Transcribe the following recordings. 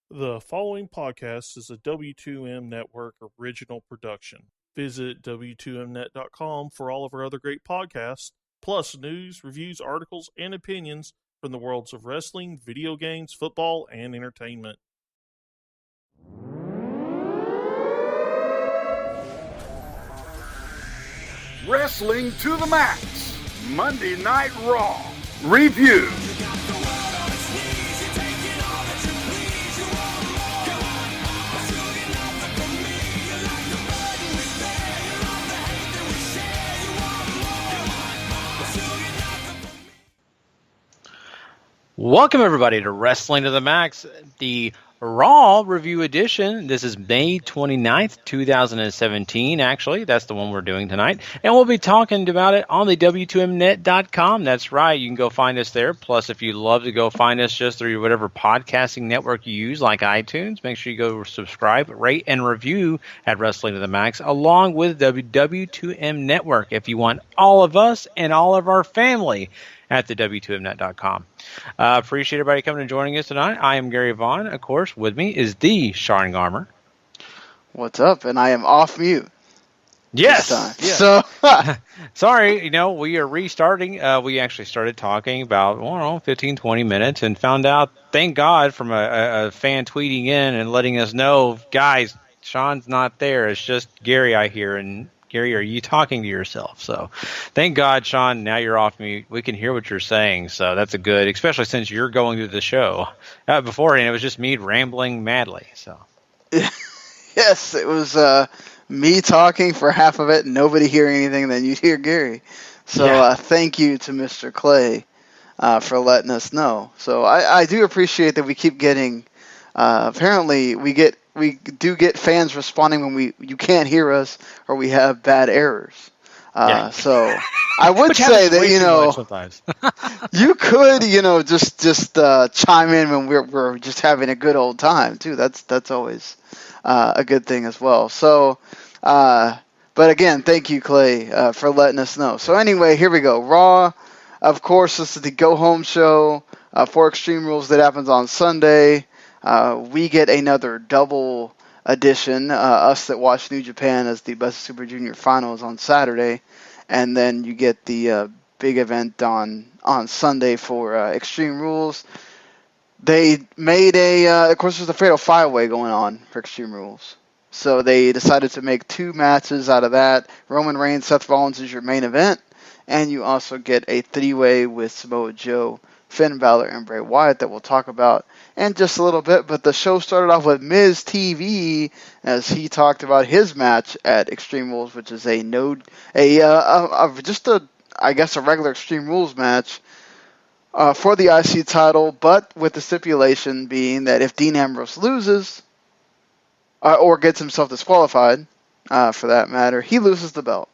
The following podcast is a W2M Network original production. Visit W2Mnet.com for all of our other great podcasts, plus news, reviews, articles, and opinions from the worlds of wrestling, video games, football, and entertainment. Wrestling to the Max, Monday Night Raw, review. Welcome, everybody, to Wrestling to the Max, the Raw Review Edition. This is May 29th, 2017, actually. That's the one we're doing tonight. And we'll be talking about it on the W2Mnet.com. That's right. You can go find us there. Plus, if you'd love to go find us just through whatever podcasting network you use, like iTunes, make sure you go subscribe, rate, and review at Wrestling to the Max, along with the W2M Network, if you want all of us and all of our family at the W2Mnet.com. Appreciate everybody coming and joining us tonight. I am Gary Vaughan. Of course, with me is the Sean Garmer. What's up? And I am off mute. Yes. This time. So sorry, we are restarting. We actually started talking about, 15, 20 minutes and found out, thank God, from a fan tweeting in and letting us know, guys, Sean's not there. It's just Gary I hear, and Gary, are you talking to yourself? So thank God, Sean, now you're off mute. We can hear what you're saying. So that's a good, especially since you're going through the show. Beforehand, it was just me rambling madly. So yes, it was me talking for half of it and nobody hearing anything. Then you'd hear Gary. So thank you to Mr. Clay for letting us know. So I do appreciate that we keep getting, apparently we do get fans responding when you can't hear us or we have bad errors. So I would say that, you could, just chime in when we're just having a good old time too. That's always a good thing as well. So, but again, thank you, Clay, for letting us know. So anyway, here we go. Raw, of course, this is the go home show for Extreme Rules that happens on Sunday. We get another double edition, us that watch New Japan, as the Best Super Junior Finals on Saturday, and then you get the big event on Sunday for Extreme Rules. They made of course there's a Fatal 5-Way going on for Extreme Rules, so they decided to make two matches out of that. Roman Reigns, Seth Rollins is your main event, and you also get a 3-way with Samoa Joe, Finn Balor, and Bray Wyatt that we'll talk about in just a little bit. But the show started off with Miz TV as he talked about his match at Extreme Rules, which is a regular Extreme Rules match for the IC title, but with the stipulation being that if Dean Ambrose loses or gets himself disqualified, for that matter, he loses the belt.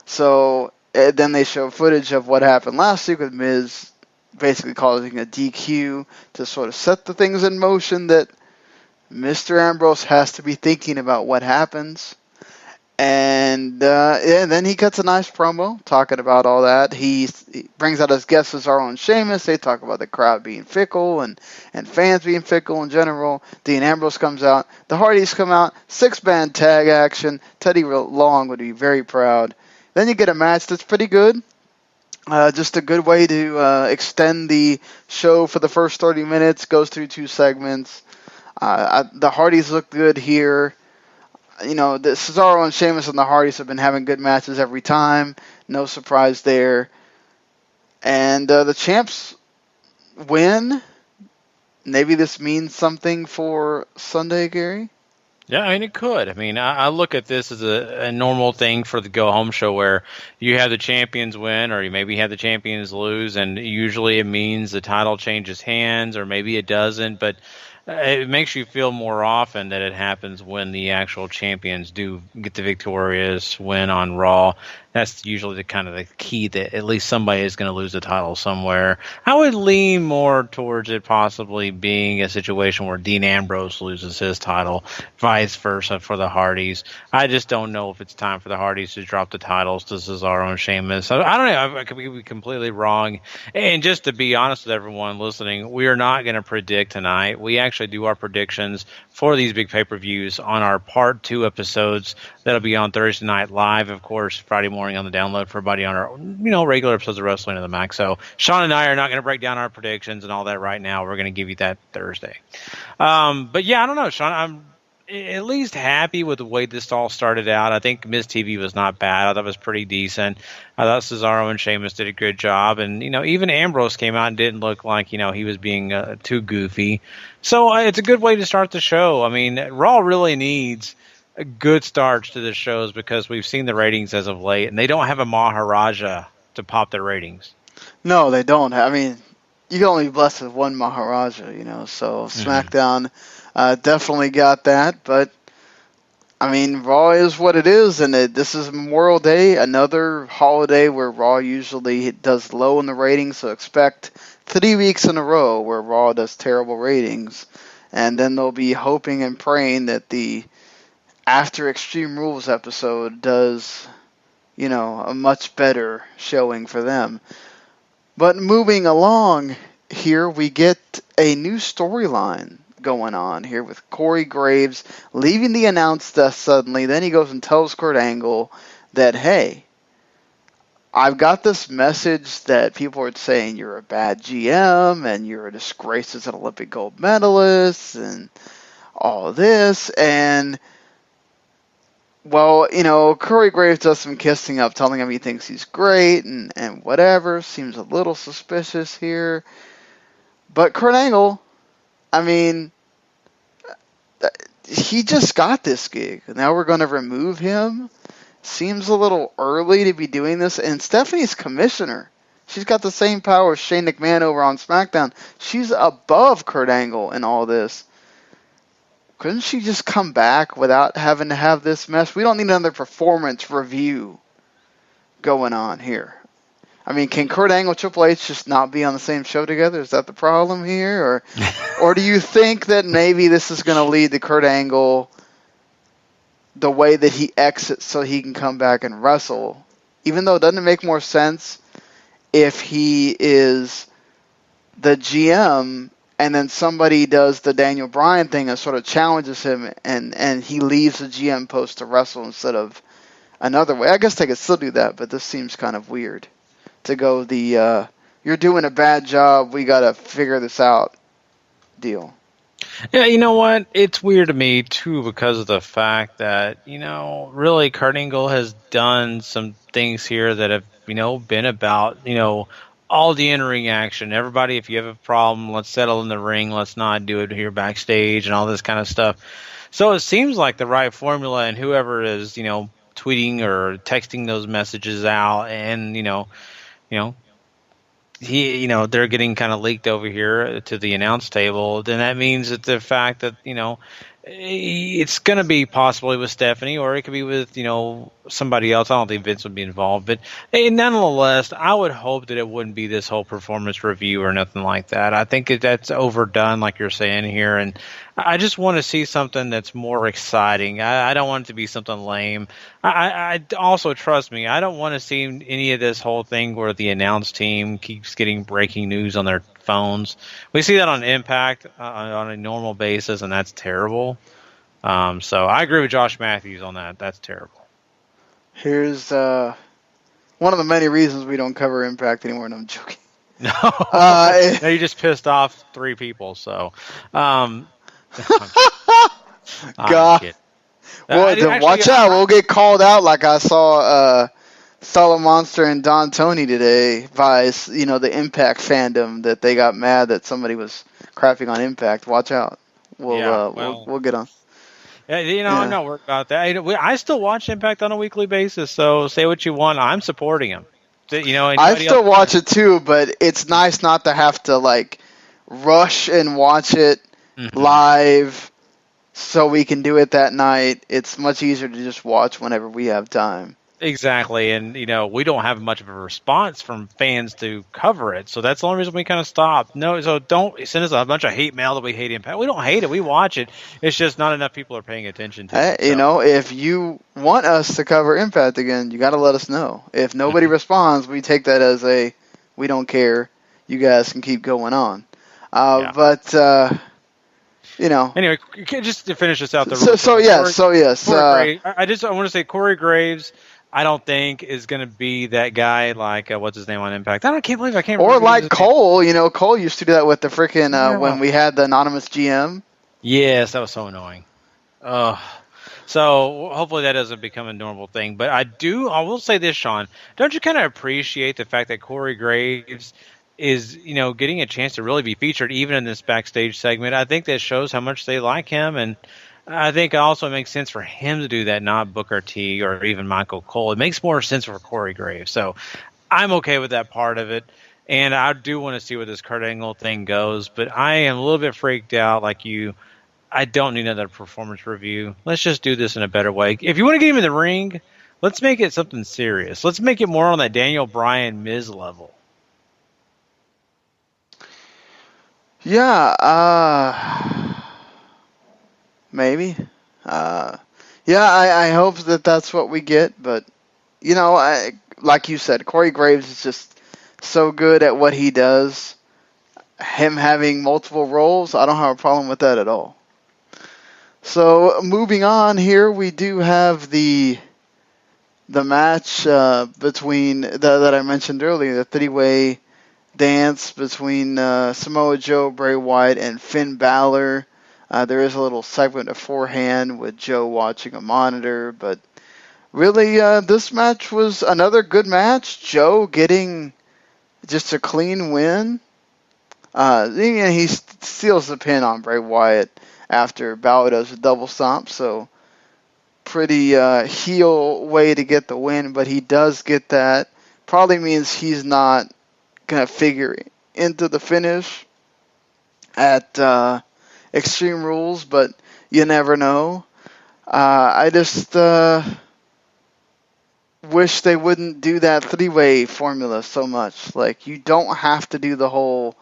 So then they show footage of what happened last week with Miz basically causing a DQ to sort of set the things in motion that Mr. Ambrose has to be thinking about what happens. And then he cuts a nice promo talking about all that. He brings out his guest Cesaro and Sheamus. They talk about the crowd being fickle and fans being fickle in general. Dean Ambrose comes out. The Hardys come out. 6-man tag action. Teddy Long would be very proud. Then you get a match that's pretty good. Just a good way to extend the show for the first 30 minutes. Goes through two segments. The Hardys look good here. The Cesaro and Sheamus and the Hardys have been having good matches every time. No surprise there. And the champs win. Maybe this means something for Sunday, Gary? Yeah, it could. I look at this as a normal thing for the go-home show where you have the champions win or you maybe have the champions lose, and usually it means the title changes hands or maybe it doesn't, but it makes you feel more often that it happens when the actual champions do get the victorious win on Raw. That's usually the kind of the key that at least somebody is going to lose the title somewhere. I would lean more towards it possibly being a situation where Dean Ambrose loses his title, vice versa for the Hardys. I just don't know if it's time for the Hardys to drop the titles to Cesaro and Sheamus. I don't know. I could be completely wrong. And just to be honest with everyone listening, we are not going to predict tonight. We actually actually do our predictions for these big pay-per-views on our Part 2 episodes. That'll be on Thursday night live, of course, Friday morning on the download for everybody on our regular episodes of Wrestling to the Max. So Sean and I are not going to break down our predictions and all that right now. We're going to give you that Thursday. But yeah, I don't know, Sean. I'm at least happy with the way this all started out. I think Miz TV was not bad. I thought it was pretty decent. I thought Cesaro and Sheamus did a good job. And, even Ambrose came out and didn't look like, he was being too goofy. So it's a good way to start the show. I mean, Raw really needs a good starts to the shows because we've seen the ratings as of late, and they don't have a Maharaja to pop their ratings. No, they don't. I mean, you can only be blessed with one Maharaja, so SmackDown definitely got that, but I mean, Raw is what it is, and this is Memorial Day, another holiday where Raw usually does low in the ratings, so expect 3 weeks in a row where Raw does terrible ratings, and then they'll be hoping and praying that the After Extreme Rules episode does, a much better showing for them. But moving along here, we get a new storyline going on here with Corey Graves leaving the announce desk suddenly. Then he goes and tells Kurt Angle that, hey, I've got this message that people are saying you're a bad GM and you're a disgrace as an Olympic gold medalist and all this. And, well, Corey Graves does some kissing up, telling him he thinks he's great and whatever. Seems a little suspicious here. But Kurt Angle, I mean, he just got this gig. Now we're going to remove him. Seems a little early to be doing this. And Stephanie's commissioner. She's got the same power as Shane McMahon over on SmackDown. She's above Kurt Angle in all this. Couldn't she just come back without having to have this mess? We don't need another performance review going on here. I mean, can Kurt Angle and Triple H just not be on the same show together? Is that the problem here? Or do you think that maybe this is going to lead to Kurt Angle the way that he exits so he can come back and wrestle? Even though it doesn't make more sense if he is the GM and then somebody does the Daniel Bryan thing and sort of challenges him and he leaves the GM post to wrestle instead of another way. I guess they could still do that, but this seems kind of weird. To go you're doing a bad job, we got to figure this out deal. Yeah, you know what? It's weird to me, too, because of the fact that, really Kurt Angle has done some things here that have, been about, all the in-ring action. Everybody, if you have a problem, let's settle in the ring. Let's not do it here backstage and all this kind of stuff. So it seems like the right formula, and whoever is, tweeting or texting those messages out and, they're getting kind of leaked over here to the announce table, then that means that the fact that, it's going to be possibly with Stephanie or it could be with, somebody else. I don't think Vince would be involved. But nonetheless, I would hope that it wouldn't be this whole performance review or nothing like that. I think that's overdone, like you're saying here. And I just want to see something that's more exciting. I don't want it to be something lame. I also, trust me, I don't want to see any of this whole thing where the announce team keeps getting breaking news on their phones. We see that on Impact on a normal basis, and that's terrible. So I agree with Josh Matthews on that. That's terrible. Here's one of the many reasons we don't cover Impact anymore. No, I'm joking. No, no, you just pissed off 3 people. So, God. Well, watch out. We'll get called out like I saw Solid Monster and Don Tony today by, the Impact fandom that they got mad that somebody was crapping on Impact. Watch out. We'll get on. Yeah, I'm not worried about that. I still watch Impact on a weekly basis, so say what you want. I'm supporting him. I still watch it too, but it's nice not to have to rush and watch it live so we can do it that night. It's much easier to just watch whenever we have time. Exactly, and we don't have much of a response from fans to cover it, so that's the only reason we kind of stopped. No, so don't send us a bunch of hate mail that we hate Impact. We don't hate it; we watch it. It's just not enough people are paying attention to it. So. If you want us to cover Impact again, you got to let us know. If nobody responds, we take that as we don't care. You guys can keep going on. But Anyway, just to finish this out, yes. Corey Graves, I want to say Corey Graves. I don't think is going to be that guy like what's his name on Impact. I can't believe I can't. Or like Cole, Cole used to do that with the freaking when we had the anonymous GM. Yes, that was so annoying. So hopefully that doesn't become a normal thing. But I will say this, Sean. Don't you kind of appreciate the fact that Corey Graves is, getting a chance to really be featured even in this backstage segment? I think that shows how much they like him, and I think it also makes sense for him to do that, not Booker T or even Michael Cole. It makes more sense for Corey Graves. So I'm okay with that part of it. And I do want to see where this Kurt Angle thing goes, but I am a little bit freaked out like you. I don't need another performance review. Let's just do this in a better way. If you want to get him in the ring, let's make it something serious. Let's make it more on that Daniel Bryan Miz level. Yeah, maybe. I hope that's what we get. But, like you said, Corey Graves is just so good at what he does. Him having multiple roles, I don't have a problem with that at all. So, moving on here, we do have the match between that I mentioned earlier, the three-way dance between Samoa Joe, Bray Wyatt, and Finn Balor. There is a little segment beforehand with Joe watching a monitor, but really this match was another good match. Joe getting just a clean win. He steals the pin on Bray Wyatt after Balor does a double stomp, so pretty heel way to get the win, but he does get that. Probably means he's not going to figure into the finish at Extreme Rules, but you never know. I just wish they wouldn't do that three-way formula so much. Like, you don't have to do the whole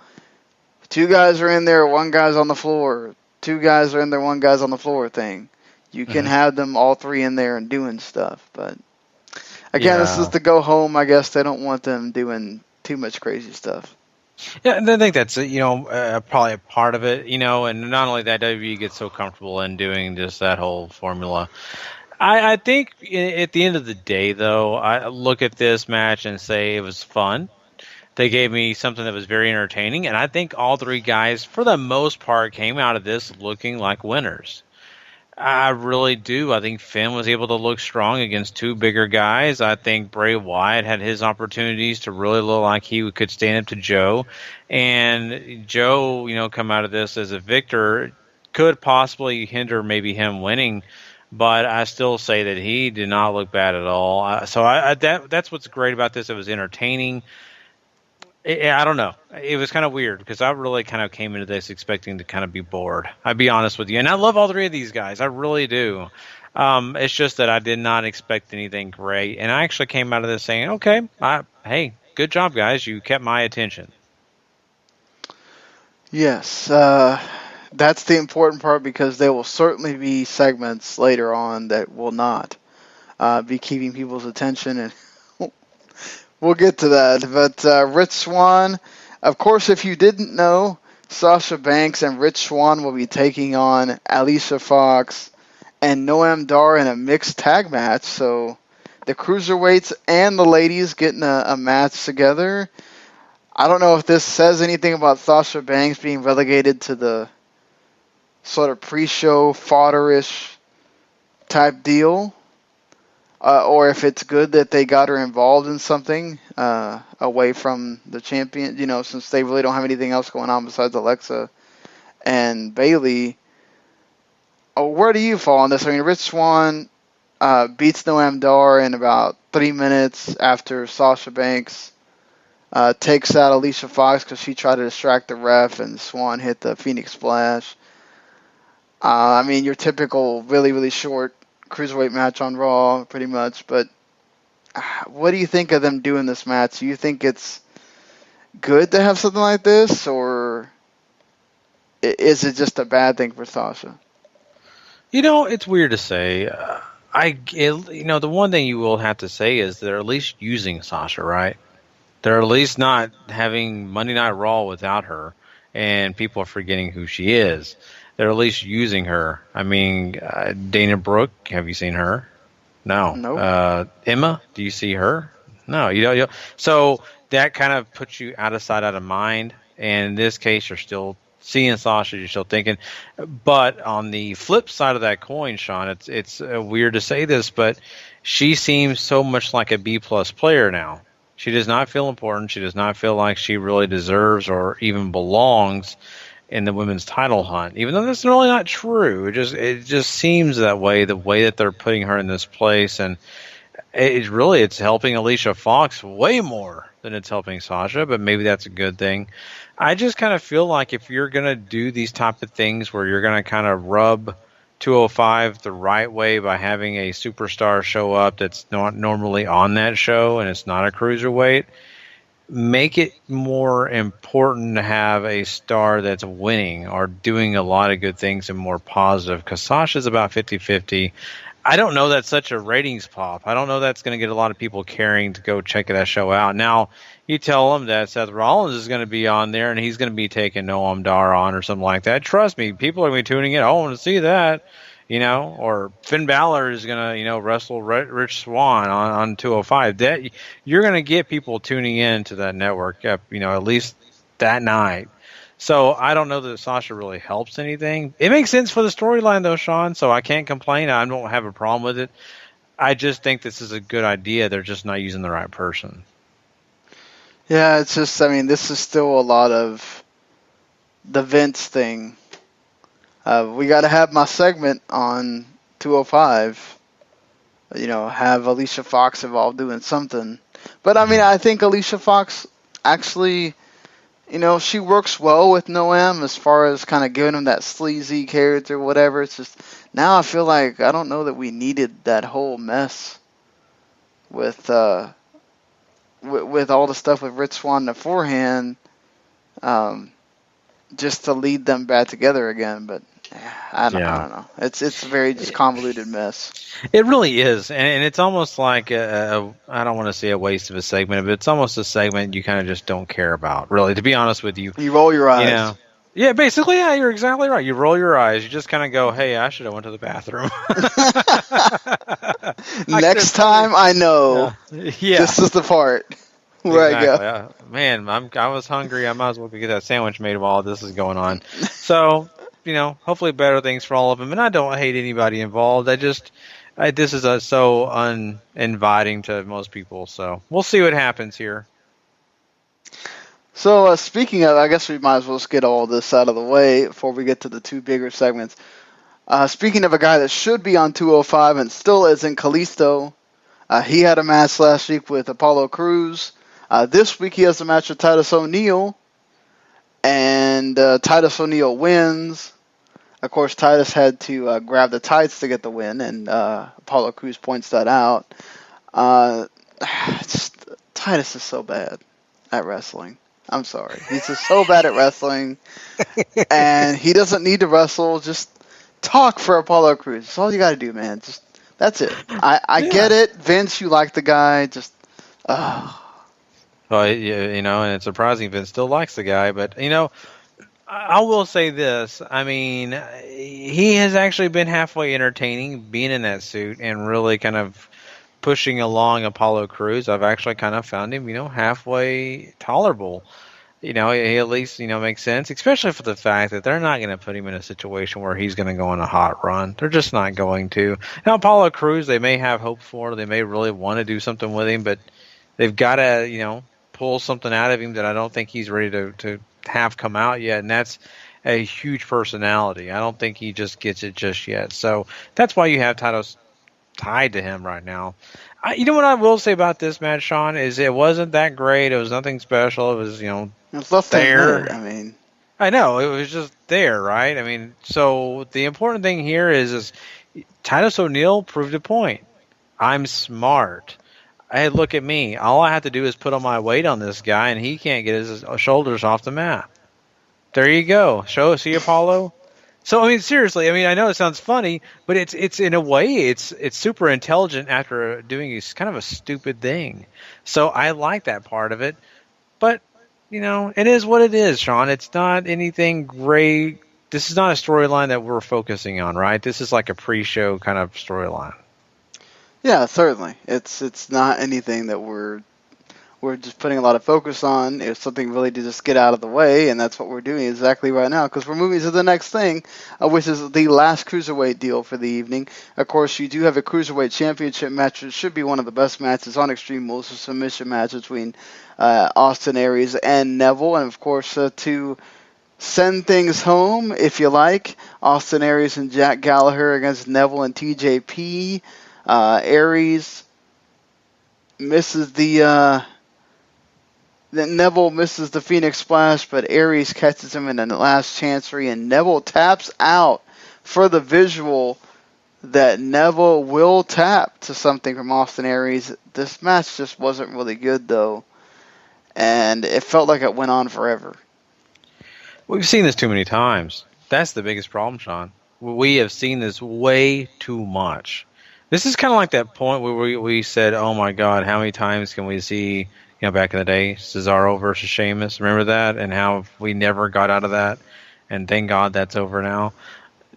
2 guys are in there, 1 guy's on the floor, 2 guys are in there, 1 guy's on the floor thing. You can have them all 3 in there and doing stuff. But, again, This is the go home. I guess they don't want them doing too much crazy stuff. Yeah, and I think that's probably a part of it, and not only that, WWE gets so comfortable in doing just that whole formula. I think at the end of the day, though, I look at this match and say it was fun. They gave me something that was very entertaining, and I think all 3 guys, for the most part, came out of this looking like winners. I really do. I think Finn was able to look strong against 2 bigger guys. I think Bray Wyatt had his opportunities to really look like he could stand up to Joe. And Joe, come out of this as a victor, could possibly hinder maybe him winning. But I still say that he did not look bad at all. That's what's great about this. It was entertaining. I don't know. It was kind of weird because I really kind of came into this expecting to kind of be bored. I'd be honest with you. And I love all 3 of these guys. I really do. It's just that I did not expect anything great. And I actually came out of this saying, okay, hey, good job, guys. You kept my attention. Yes. That's the important part because there will certainly be segments later on that will not be keeping people's attention. And we'll get to that. But Rich Swann, of course, if you didn't know, Sasha Banks and Rich Swann will be taking on Alicia Fox and Noam Dar in a mixed tag match. So the cruiserweights and the ladies getting a match together. I don't know if this says anything about Sasha Banks being relegated to the sort of pre-show fodder-ish type deal. Or if it's good that they got her involved in something away from the champion, since they really don't have anything else going on besides Alexa and Bayley. Where do you fall on this? I mean, Rich Swann beats Noam Dar in about 3 minutes after Sasha Banks takes out Alicia Fox because she tried to distract the ref and Swann hit the Phoenix Splash. Your typical really, really short cruiserweight match on Raw, pretty much. But what do you think of them doing this match? Do you think it's good to have something like this, or is it just a bad thing for Sasha? It's weird to say. The one thing you will have to say is they're at least using Sasha, right? They're at least not having Monday Night Raw without her, and people are forgetting who she is. they're at least using her. I mean, Dana Brooke, have you seen her? No. Nope. Emma, do you see her? No, you don't. So that kind of puts you out of sight, out of mind. And in this case, you're still seeing Sasha. You're still thinking. But on the flip side of that coin, Sean, it's weird to say this, but she seems so much like a B-plus player now. She does not feel important. She does not feel like she really deserves or even belongs in the women's title hunt, even though that's really not true. It just seems that way, the way that they're putting her in this place, and it's helping Alicia Fox way more than it's helping Sasha, but maybe that's a good thing. I just kind of feel like if you're going to do these type of things where you're going to kind of rub 205 the right way by having a superstar show up that's not normally on that show and it's not a cruiserweight, make it more important to have a star that's winning or doing a lot of good things and more positive, because Sasha's about 50-50. I don't know that's such a ratings pop. I don't know that's going to get a lot of people caring to go check that show out. Now, you tell them that Seth Rollins is going to be on there and he's going to be taking Noam Dar on or something like that. Trust me, people are going to be tuning in. I want to see that. Or Finn Balor is going to, wrestle Rich Swann on 205. That you're going to get people tuning in to that network, at least that night. So I don't know that Sasha really helps anything. It makes sense for the storyline, though, Sean, so I can't complain. I don't have a problem with it. I just think this is a good idea. They're just not using the right person. Yeah, it's just, this is still a lot of the Vince thing. We got to have my segment on 205. Have Alicia Fox involved doing something. But I think Alicia Fox actually, she works well with Noam as far as kind of giving him that sleazy character, whatever. It's just now I feel like I don't know that we needed that whole mess with all the stuff with Rich Swann beforehand, just to lead them back together again. But I don't know. It's a very just convoluted mess. It really is, and it's almost like I don't want to say a waste of a segment, but it's almost a segment you kind of just don't care about, really. To be honest with you, you roll your eyes. Yeah, basically, yeah, you're exactly right. You roll your eyes. You just kind of go, "Hey, I should have went to the bathroom." Next time, I know. Yeah, this is the part where exactly. I go. Man, I was hungry. I might as well get that sandwich made while this is going on. So. Hopefully better things for all of them. And I don't hate anybody involved. This is so uninviting to most people. So we'll see what happens here. So speaking of, I guess we might as well just get all this out of the way before we get to the two bigger segments. Speaking of a guy that should be on 205 and still isn't, Kalisto. He had a match last week with Apollo Crews. This week he has a match with Titus O'Neil. And Titus O'Neil wins. Of course, Titus had to grab the tights to get the win, and Apollo Crews points that out. Titus is so bad at wrestling. I'm sorry. He's just so bad at wrestling. And he doesn't need to wrestle. Just talk for Apollo Crews. That's all you got to do, man. That's it. I get it. Vince, you like the guy. Well, and it's surprising Vince still likes the guy, but, I will say this. He has actually been halfway entertaining being in that suit and really kind of pushing along Apollo Crews. I've actually kind of found him, halfway tolerable. He at least, makes sense, especially for the fact that they're not going to put him in a situation where he's going to go on a hot run. They're just not going to. Now, Apollo Crews, they may have hope for, they may really want to do something with him, but they've got to, pull something out of him that I don't think he's ready to have come out yet, and that's a huge personality. I don't think he just gets it just yet. So that's why you have Titus tied to him right now. You know what I will say about this match, Sean, is it wasn't that great. It was nothing special. It was, it was there. I know. It was just there, right? So the important thing here is Titus O'Neil proved a point. I'm smart. Hey, look at me. All I have to do is put on my weight on this guy, and he can't get his shoulders off the mat. There you go. See, Apollo? So, seriously, I know it sounds funny, but it's in a way, it's super intelligent after doing kind of a stupid thing. So I like that part of it. But, it is what it is, Sean. It's not anything great this is not a storyline that we're focusing on, right? This is like a pre-show kind of storyline. Yeah, certainly. It's not anything that we're just putting a lot of focus on. It's something really to just get out of the way, and that's what we're doing exactly right now, because we're moving to the next thing, which is the last Cruiserweight deal for the evening. Of course, you do have a Cruiserweight Championship match. It should be one of the best matches on Extreme Rules, a submission match between Austin Aries and Neville, and of course, to send things home, if you like, Austin Aries and Jack Gallagher against Neville and TJP. Aries misses Neville misses the Phoenix Splash, but Aries catches him in the last chancery, and Neville taps out for the visual that Neville will tap to something from Austin Aries. This match just wasn't really good, though, and it felt like it went on forever. We've seen this too many times. That's the biggest problem, Sean. We have seen this way too much. This is kind of like that point where we said, oh my God, how many times can we see, back in the day, Cesaro versus Sheamus, remember that? And how we never got out of that. And thank God that's over now.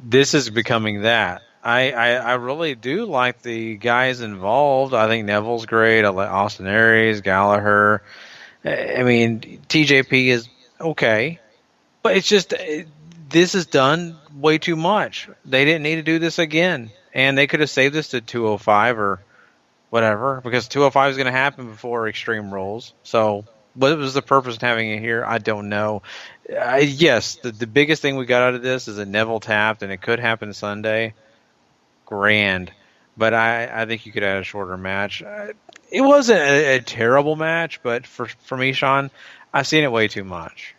This is becoming that. I really do like the guys involved. I think Neville's great. I like Austin Aries, Gallagher. I mean, TJP is okay. But it's just, this is done way too much. They didn't need to do this again. And they could have saved this to 205 or whatever, because 205 is going to happen before Extreme Rules. So what was the purpose of having it here? I don't know. Yes, the biggest thing we got out of this is that Neville tapped, and it could happen Sunday. Grand. But I think you could add a shorter match. It wasn't a terrible match, but for me, Sean, I've seen it way too much.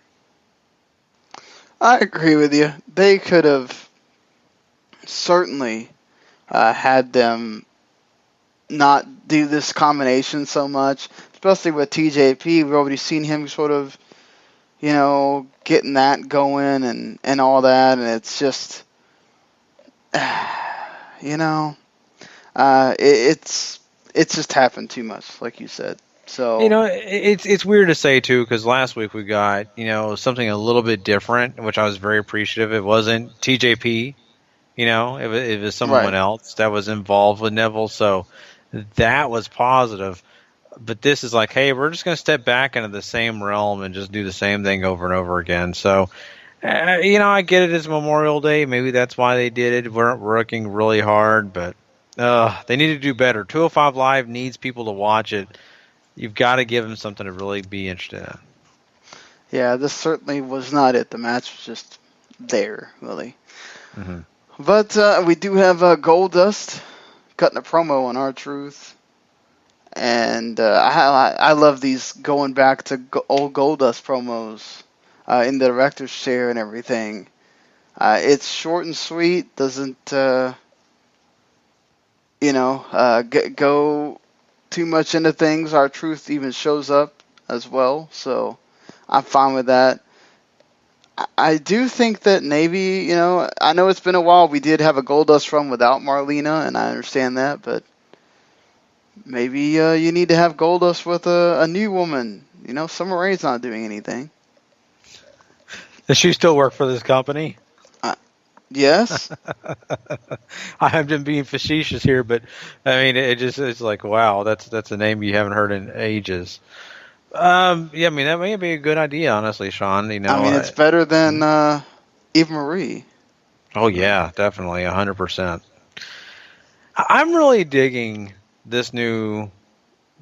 I agree with you. They could have certainly had them not do this combination so much, especially with TJP. We've already seen him sort of, getting that going and all that, and it's just, it's just happened too much, like you said. So it's weird to say too, because last week we got something a little bit different, which I was very appreciative. It wasn't TJP, it was someone else that was involved with Neville, so that was positive. But this is like, hey, we're just going to step back into the same realm and just do the same thing over and over again. So, I get it, it's Memorial Day. Maybe that's why they did it. We're working really hard, but they need to do better. 205 Live needs people to watch it. You've got to give them something to really be interested in. Yeah, this certainly was not it. The match was just there, really. Mm-hmm. But we do have Goldust cutting a promo on R-Truth. And I love these going back to old Goldust promos in the director's chair and everything. It's short and sweet, doesn't, go too much into things. R-Truth even shows up as well, so I'm fine with that. I do think that maybe, I know it's been a while. We did have a Goldust run without Marlena, and I understand that, but maybe you need to have Goldust with a new woman. Summer Rae's not doing anything. Does she still work for this company? Yes. I'm just being facetious here, but I mean, it's like, wow, that's a name you haven't heard in ages. That may be a good idea, honestly, Sean. It's better than Eva Marie. Oh yeah, definitely, 100%. I'm really digging this new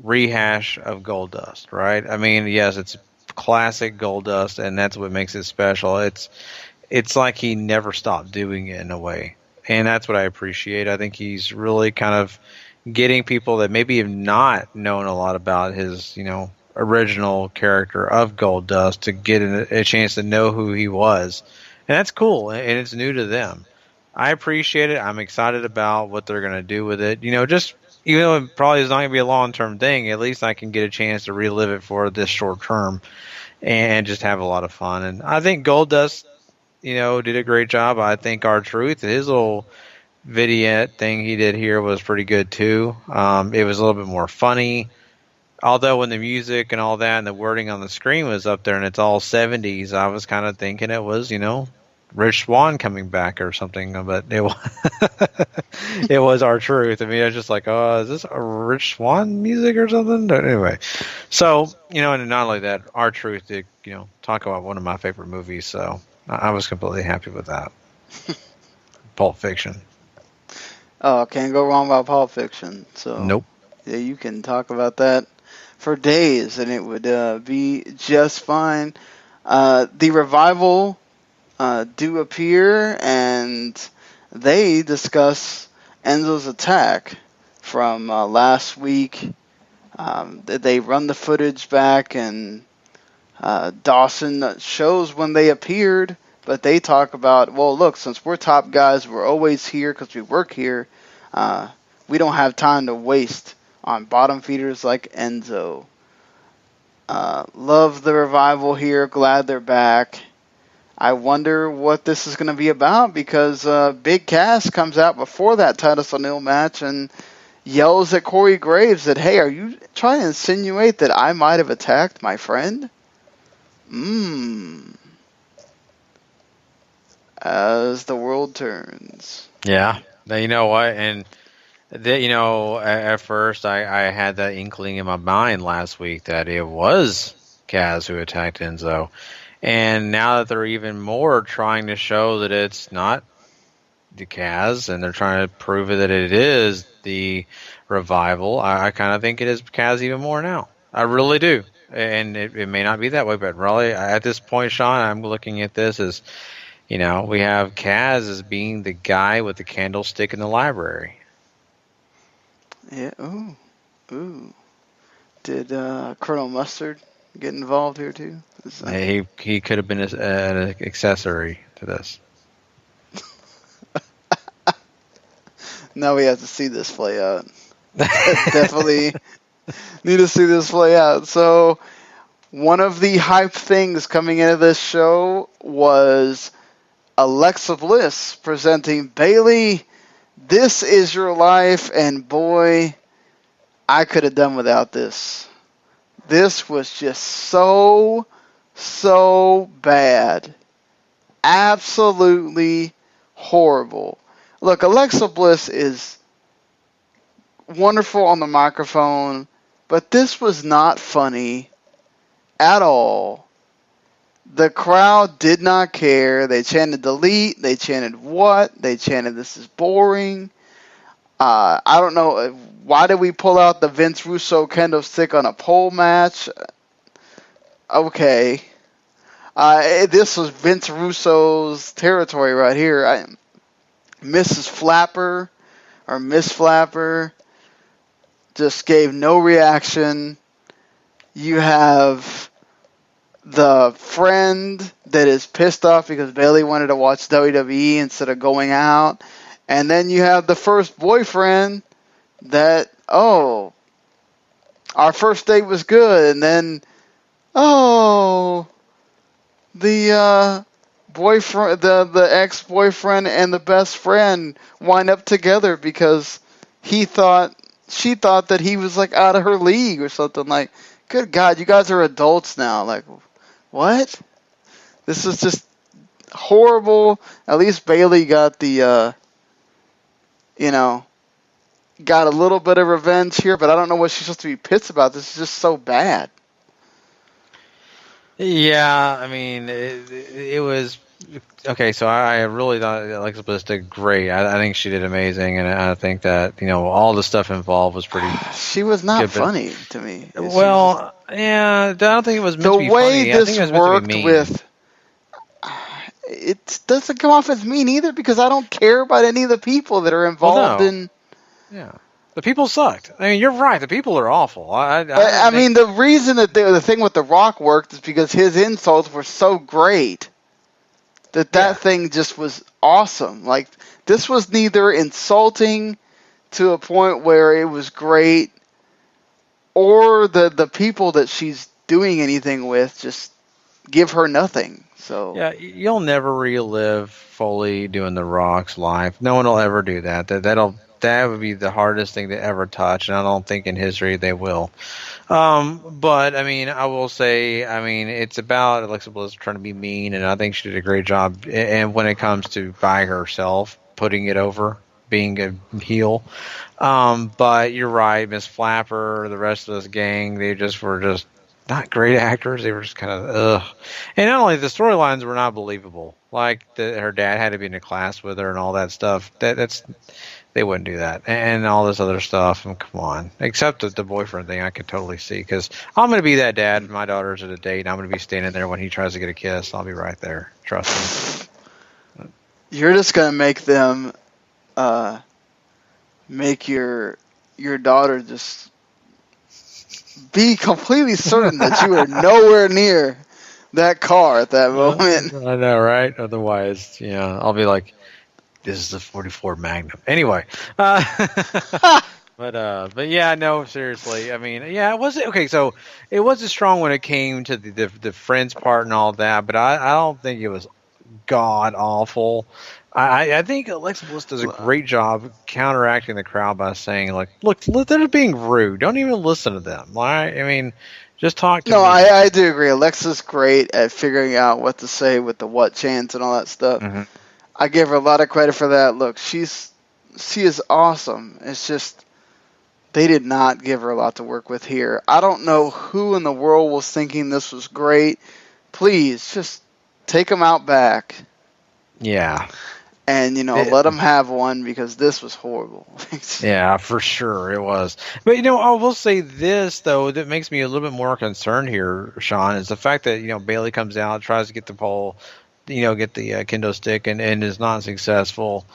rehash of Goldust, right? I mean, yes, it's classic Goldust, and that's what makes it special. It's like he never stopped doing it in a way, and that's what I appreciate. I think he's really kind of getting people that maybe have not known a lot about his, original character of Goldust to get a chance to know who he was, and that's cool, and it's new to them. I appreciate it. I'm excited about what they're going to do with it. Just even though it probably is not going to be a long-term thing, at least I can get a chance to relive it for this short term and just have a lot of fun. And I think Goldust, did a great job. I think R-Truth, his little vignette thing he did here was pretty good too. It was a little bit more funny. Although when the music and all that and the wording on the screen was up there and it's all 70s, I was kind of thinking it was, Rich Swann coming back or something, but it was, it was R-Truth. I mean, I was just like, oh, is this a Rich Swann music or something? But anyway, so, and not only that, R-Truth did, talk about one of my favorite movies, so I was completely happy with that. Pulp Fiction. Oh, can't go wrong about Pulp Fiction. So Nope. Yeah, you can talk about that for days, and it would be just fine. The Revival do appear, and they discuss Enzo's attack from last week. They run the footage back, and Dawson shows when they appeared, but they talk about, well, look, since we're top guys, we're always here because we work here. We don't have time to waste on bottom feeders like Enzo. Love the Revival here. Glad they're back. I wonder what this is going to be about, because Big Cass comes out before that Titus O'Neil match and yells at Corey Graves that, hey, are you trying to insinuate that I might have attacked my friend? As the world turns. Yeah. Now, you know what? And, at first I had that inkling in my mind last week that it was Kaz who attacked Enzo. And now that they're even more trying to show that it's not the Kaz, and they're trying to prove that it is the Revival, I kind of think it is Kaz even more now. I really do. And it may not be that way, but really, at this point, Sean, I'm looking at this as, we have Kaz as being the guy with the candlestick in the library. Yeah. Ooh. Did Colonel Mustard get involved here too? He could have been an accessory to this. Now we have to see this play out. Definitely need to see this play out. So, one of the hype things coming into this show was Alexa Bliss presenting Bayley, This Is Your Life, and boy, I could have done without this. This was just so bad. Absolutely horrible. Look, Alexa Bliss is wonderful on the microphone, but this was not funny at all. The crowd did not care. They chanted delete. They chanted what? They chanted this is boring. I don't know. Why did we pull out the Vince Russo kendo stick on a pole match? Okay. This was Vince Russo's territory right here. Mrs. Flapper, or Miss Flapper, just gave no reaction. You have the friend that is pissed off because Bayley wanted to watch WWE instead of going out. And then you have the first boyfriend that, our first date was good. And then, the boyfriend, the ex-boyfriend and the best friend wind up together because she thought that he was like out of her league or something. Like, good God, you guys are adults now. Like, what? This is just horrible. At least Bayley got got a little bit of revenge here, but I don't know what she's supposed to be pissed about. This is just so bad. Yeah, I mean, it was okay. So I really thought Alexa Bliss did great. I think she did amazing, and I think that all the stuff involved was pretty. She was not funny to me. Well, yeah, I don't think it was meant to be funny. The way this worked with. It doesn't come off as mean either, because I don't care about any of the people that are involved in. Yeah. The people sucked. I mean, you're right. The people are awful. I mean, the reason that the thing with The Rock worked is because his insults were so great that thing just was awesome. Like, this was neither insulting to a point where it was great, or the people that she's doing anything with just give her nothing. So yeah, you'll never relive Foley doing The Rock's live. No one will ever do that. that would be the hardest thing to ever touch, and I don't think in history they will. But I mean, I will say, I mean, it's about Alexa Bliss trying to be mean, and I think she did a great job. And when it comes to by herself putting it over, being a heel. But you're right, Miss Flapper, the rest of this gang, they just were just not great actors. They were just kind of ugh. And not only the storylines were not believable, like her dad had to be in a class with her and all that stuff. That's they wouldn't do that, and all this other stuff. And come on, except the boyfriend thing, I could totally see, because I'm going to be that dad. My daughter's at a date, and I'm going to be standing there when he tries to get a kiss. I'll be right there. Trust me. You're just going to make them make your daughter just be completely certain that you were nowhere near that car at that moment. I know, right? Otherwise, I'll be like, this is a 44 Magnum. Anyway, but yeah, no, seriously. I mean, yeah, it was okay. So it wasn't strong when it came to the friends part and all that, but I don't think it was god awful. I think Alexa Bliss does a great job counteracting the crowd by saying, like, look, they're being rude. Don't even listen to them. Right? I mean, just talk to me. No, I do agree. Alexa's great at figuring out what to say with the what chants and all that stuff. Mm-hmm. I give her a lot of credit for that. Look, she is awesome. It's just they did not give her a lot to work with here. I don't know who in the world was thinking this was great. Please, just take them out back. Yeah. And, let them have one, because this was horrible. Yeah, for sure it was. But, I will say this, though, that makes me a little bit more concerned here, Sean, is the fact that, Bayley comes out, tries to get the pole, get the kendo stick, and is not successful.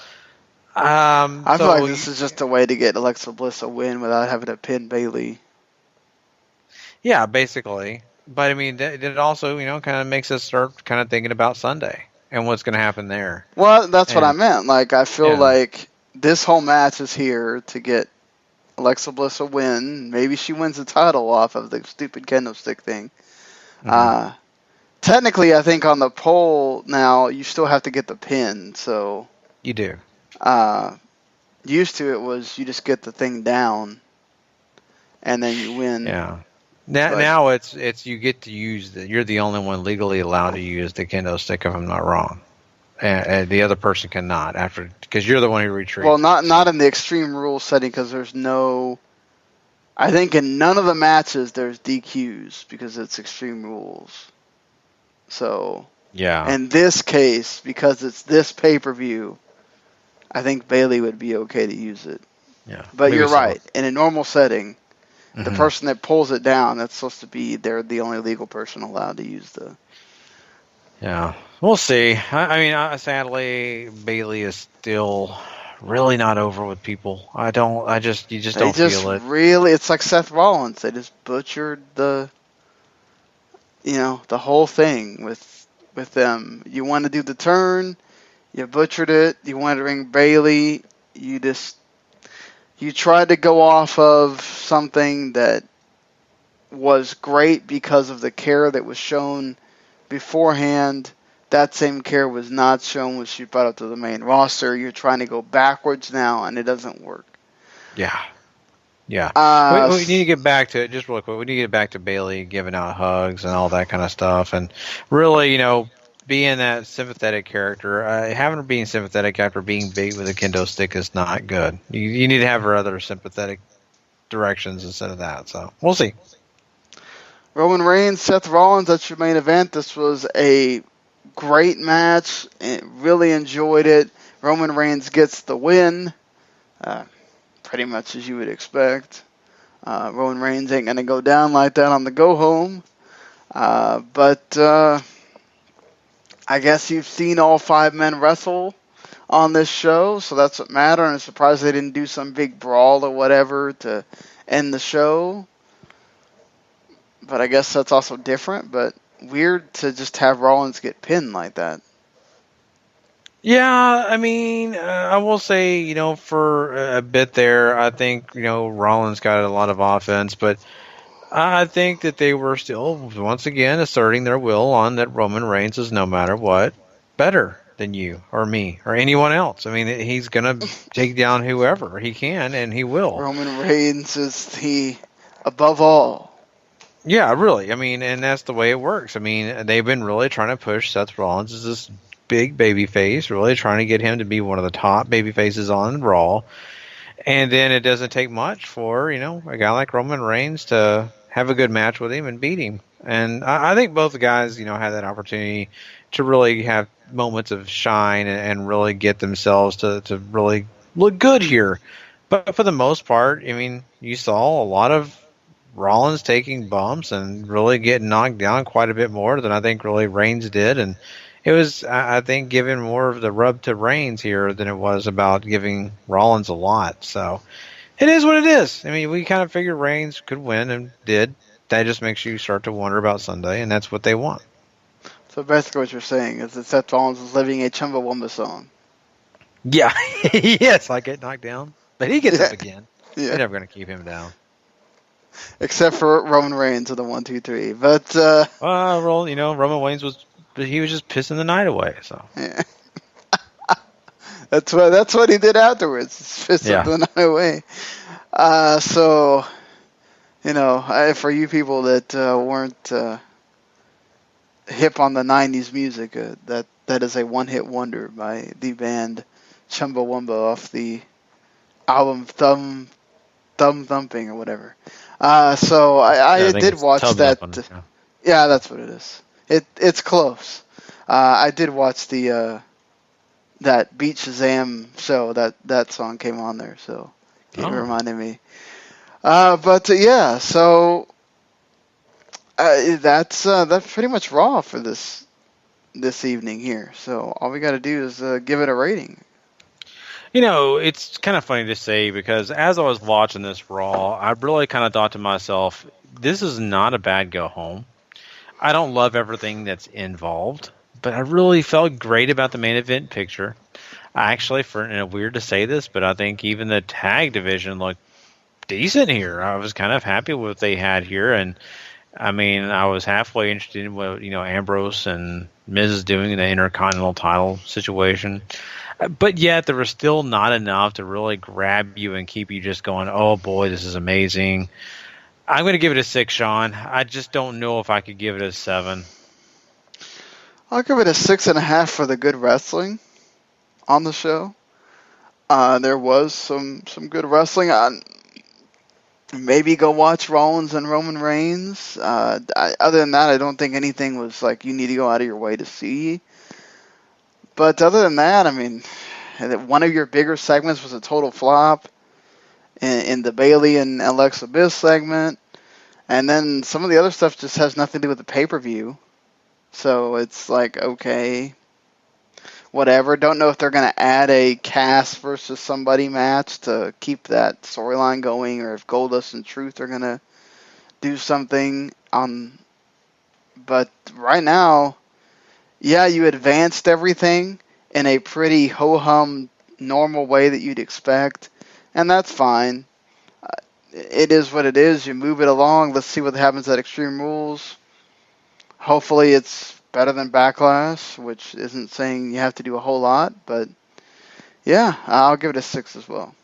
I feel like this is just a way to get Alexa Bliss a win without having to pin Bayley. Yeah, basically. But, I mean, it also, kind of makes us start kind of thinking about Sunday and what's going to happen there. Well, that's what I meant. Like, I feel like this whole match is here to get Alexa Bliss a win. Maybe she wins the title off of the stupid kendo stick thing. Mm-hmm. Technically, I think on the poll now, you still have to get the pin. So you do. Used to it was you just get the thing down, and then you win. Yeah. Now it's you get to use you're the only one legally allowed to use the kendo stick, if I'm not wrong, and the other person cannot because you're the one who retreats. Well, not in the Extreme Rules setting, because there's no. I think in none of the matches there's DQs because it's Extreme Rules. So yeah, in this case, because it's this pay-per-view, I think Bayley would be okay to use it. Yeah, but you're right. In a normal setting, the person that pulls it down, that's supposed to be they're the only legal person allowed to use the. Yeah, we'll see. I mean, sadly, Bayley is still really not over with people. You just don't feel it. Really, it's like Seth Rollins. They just butchered the whole thing with them. You want to do the turn, you butchered it. You want to ring Bayley, you tried to go off of something that was great because of the care that was shown beforehand. That same care was not shown when she brought up to the main roster. You're trying to go backwards now, and it doesn't work. Yeah. We need to get back to it, just real quick. We need to get back to Bayley giving out hugs and all that kind of stuff, and really, being that sympathetic character. Having her being sympathetic after being beat with a kendo stick is not good. You need to have her other sympathetic directions instead of that. So we'll see. Roman Reigns, Seth Rollins, that's your main event. This was a great match. Really enjoyed it. Roman Reigns gets the win. Pretty much as you would expect. Roman Reigns ain't going to go down like that on the go-home. But I guess you've seen all 5 men wrestle on this show, so that's what matters. And I'm surprised they didn't do some big brawl or whatever to end the show. But I guess that's also different, but weird to just have Rollins get pinned like that. Yeah, I mean, I will say, for a bit there, I think, Rollins got a lot of offense, but I think that they were still, once again, asserting their will on that Roman Reigns is, no matter what, better than you or me or anyone else. I mean, he's going to take down whoever he can, and he will. Roman Reigns is the above all. Yeah, really. I mean, and that's the way it works. I mean, they've been really trying to push Seth Rollins as this big baby face, really trying to get him to be one of the top baby faces on Raw. And then it doesn't take much for, a guy like Roman Reigns to have a good match with him and beat him. And I think both the guys, had that opportunity to really have moments of shine and really get themselves to really look good here. But for the most part, I mean, you saw a lot of Rollins taking bumps and really getting knocked down quite a bit more than I think really Reigns did. And it was, I think, giving more of the rub to Reigns here than it was about giving Rollins a lot. So it is what it is. I mean, we kind of figured Reigns could win and did. That just makes you start to wonder about Sunday, and that's what they want. So basically what you're saying is that Seth Rollins is living a Chumbawamba song. Yeah. Yes, I get knocked down. But he gets up again. Yeah. They're never going to keep him down. Except for Roman Reigns with the 1, 2, 3. But Roman Reigns was just pissing the night away. So yeah. that's what he did afterwards. Pissing the night away. For you people that weren't hip on the '90s music, that is a one-hit wonder by the band Chumbawamba off the album Thumb Thumping or whatever. I did watch that. Yeah, that's what it is. It's close. I did watch the that Beat Shazam show. That song came on there, so it reminded me. So that's pretty much Raw for this evening here. So all we got to do is give it a rating. It's kind of funny to say because as I was watching this Raw, I really kind of thought to myself, this is not a bad go home. I don't love everything that's involved, but I really felt great about the main event picture. Weird to say this, but I think even the tag division looked decent here. I was kind of happy with what they had here, and I mean, I was halfway interested in what Ambrose and Miz is doing in the Intercontinental title situation. But yet, there was still not enough to really grab you and keep you just going, oh boy, this is amazing. I'm going to give it a 6, Sean. I just don't know if I could give it a 7. I'll give it a 6.5 for the good wrestling on the show. There was some good wrestling. Maybe go watch Rollins and Roman Reigns. Other than that, I don't think anything was like you need to go out of your way to see. But other than that, I mean, one of your bigger segments was a total flop in the Bayley and Alexa Bliss segment. And then some of the other stuff just has nothing to do with the pay-per-view. So it's like, okay, whatever. Don't know if they're going to add a Cass versus somebody match to keep that storyline going, or if Goldust and Truth are going to do something. But right now, yeah, you advanced everything in a pretty ho-hum, normal way that you'd expect, and that's fine. It is what it is. You move it along. Let's see what happens at Extreme Rules. Hopefully it's better than Backlash, which isn't saying you have to do a whole lot, but yeah, I'll give it a 6 as well.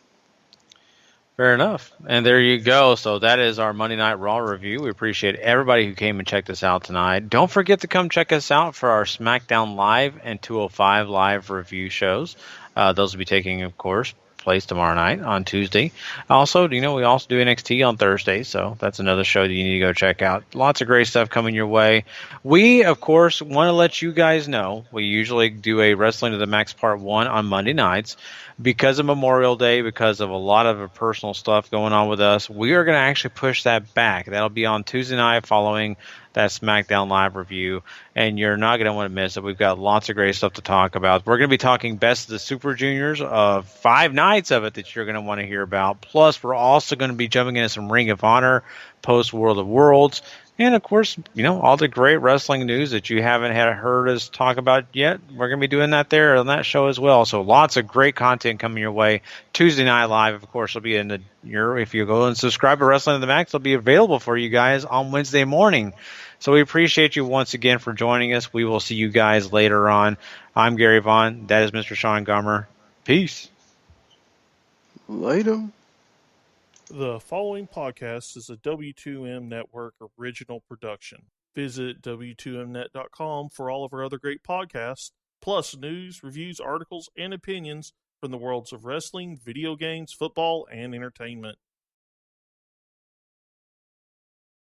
Fair enough. And there you go. So that is our Monday Night Raw review. We appreciate everybody who came and checked us out tonight. Don't forget to come check us out for our SmackDown Live and 205 Live review shows. Those will be taking, of course, place tomorrow night on Tuesday. Also, we also do NXT on Thursday, so that's another show that you need to go check out. Lots of great stuff coming your way. We, of course, want to let you guys know we usually do a Wrestling to the Max Part 1 on Monday nights. Because of Memorial Day, because of a lot of personal stuff going on with us, we are going to actually push that back. That'll be on Tuesday night following that SmackDown Live review, and you're not going to want to miss it. We've got lots of great stuff to talk about. We're going to be talking Best of the Super Juniors, 5 nights of it that you're going to want to hear about. Plus, we're also going to be jumping into some Ring of Honor, post-World of Worlds, and, of course, all the great wrestling news that you haven't heard us talk about yet. We're going to be doing that there on that show as well. So lots of great content coming your way. Tuesday Night Live, of course, will be if you go and subscribe to Wrestling to the Max, it'll be available for you guys on Wednesday morning. So we appreciate you once again for joining us. We will see you guys later on. I'm Gary Vaughan. That is Mr. Sean Garmer. Peace. Later. The following podcast is a W2M Network original production. Visit W2Mnet.com for all of our other great podcasts, plus news, reviews, articles, and opinions from the worlds of wrestling, video games, football, and entertainment.